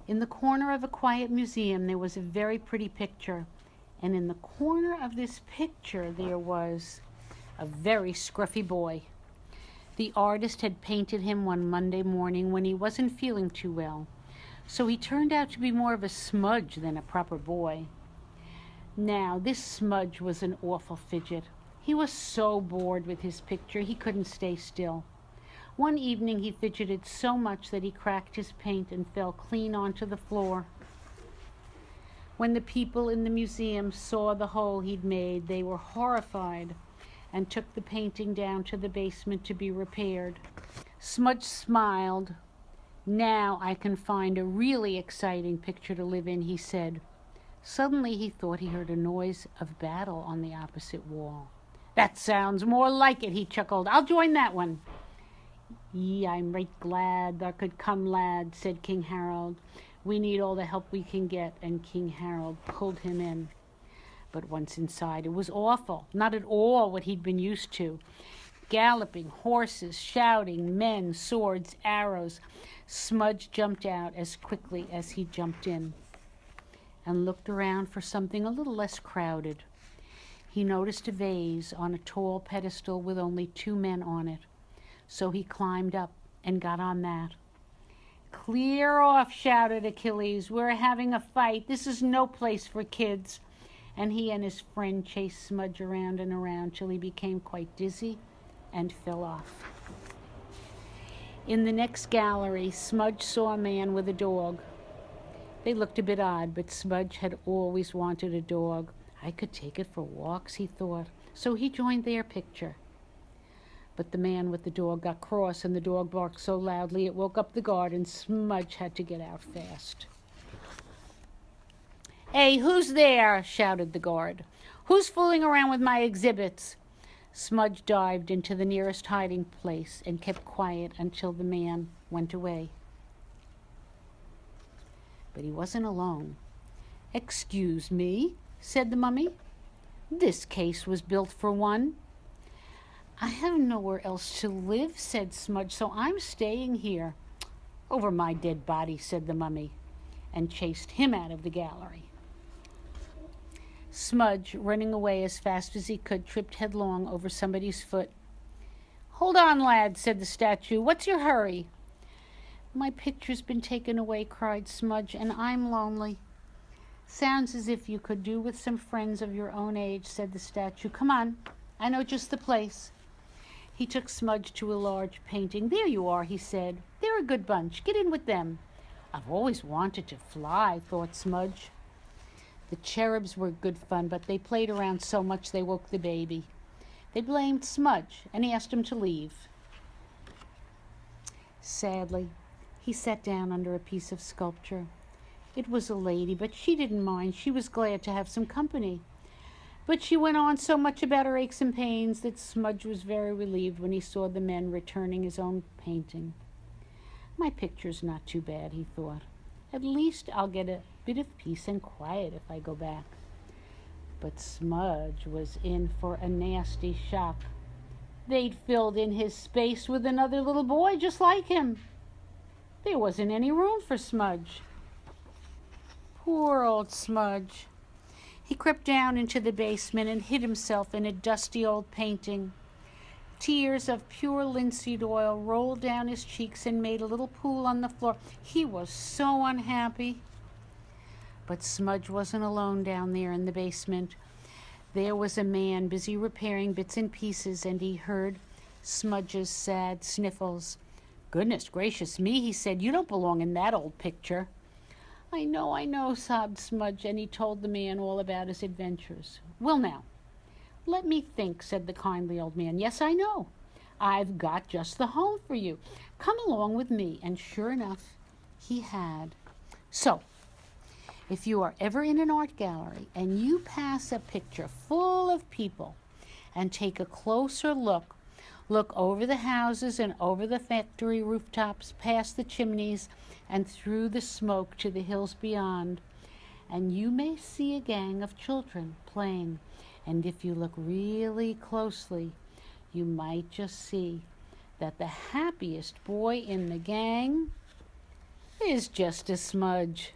In the corner of a quiet museum there was a very pretty picture, and in the corner of this picture there was a very scruffy boy. The artist had painted him one Monday morning when he wasn't feeling too well, so he turned out to be more of a smudge than a proper boy. Now, this Smudge was an awful fidget. He was so bored with his picture he couldn't stay still. One evening he fidgeted so much that he cracked his paint and fell clean onto the floor. When the people in the museum saw the hole he'd made, they were horrified and took the painting down to the basement to be repaired. Smudge smiled. "Now I can find a really exciting picture to live in," he said. Suddenly he thought he heard a noise of battle on the opposite wall. "That sounds more like it," he chuckled. "I'll join that one." I'm right glad thou could come, lad," said King Harold. "We need all the help we can get," and King Harold pulled him in. But once inside, it was awful, not at all what he'd been used to. Galloping horses, shouting, men, swords, arrows. Smudge jumped out as quickly as he jumped in and looked around for something a little less crowded. He noticed a vase on a tall pedestal with only 2 men on it, so he climbed up and got on that. "Clear off," shouted Achilles. "We're having a fight. This is no place for kids." And he and his friend chased Smudge around and around till he became quite dizzy and fell off. In the next gallery, Smudge saw a man with a dog. They looked a bit odd, but Smudge had always wanted a dog. I could take it for walks, he thought, so he joined their picture. But the man with the dog got cross, and the dog barked so loudly it woke up the guard, and Smudge had to get out fast. "Hey, who's there?" shouted the guard. "Who's fooling around with my exhibits?" Smudge dived into the nearest hiding place and kept quiet until the man went away. But he wasn't alone. "Excuse me," said the mummy. "This case was built for one." "I have nowhere else to live," said Smudge, "so I'm staying here." "Over my dead body," said the mummy, and chased him out of the gallery. Smudge, running away as fast as he could, tripped headlong over somebody's foot. "Hold on, lad," said the statue. "What's your hurry?" "My picture's been taken away," cried Smudge, "and I'm lonely." "Sounds as if you could do with some friends of your own age," said the statue. "Come on, I know just the place." He took Smudge to a large painting. "There you are," he said. "They're a good bunch. Get in with them." "I've always wanted to fly," thought Smudge. The cherubs were good fun, but they played around so much they woke the baby. They blamed Smudge, and he asked him to leave. Sadly, he sat down under a piece of sculpture. It was a lady, but she didn't mind. She was glad to have some company. But she went on so much about her aches and pains that Smudge was very relieved when he saw the men returning his own painting. "My picture's not too bad," he thought. "At least I'll get a bit of peace and quiet if I go back." But Smudge was in for a nasty shock. They'd filled in his space with another little boy just like him. There wasn't any room for Smudge. Poor old Smudge. He crept down into the basement and hid himself in a dusty old painting. Tears of pure linseed oil rolled down his cheeks and made a little pool on the floor. He was so unhappy. But Smudge wasn't alone down there in the basement. There was a man busy repairing bits and pieces, and he heard Smudge's sad sniffles. "Goodness gracious me," he said, "you don't belong in that old picture." I know," sobbed Smudge, and he told the man all about his adventures. "Well, now, let me think," said the kindly old man. "Yes, I know. I've got just the home for you. Come along with me." And sure enough, he had. So, if you are ever in an art gallery and you pass a picture full of people and take a closer look, look over the houses and over the factory rooftops, past the chimneys, and through the smoke to the hills beyond, and you may see a gang of children playing. And if you look really closely, you might just see that the happiest boy in the gang is just a smudge.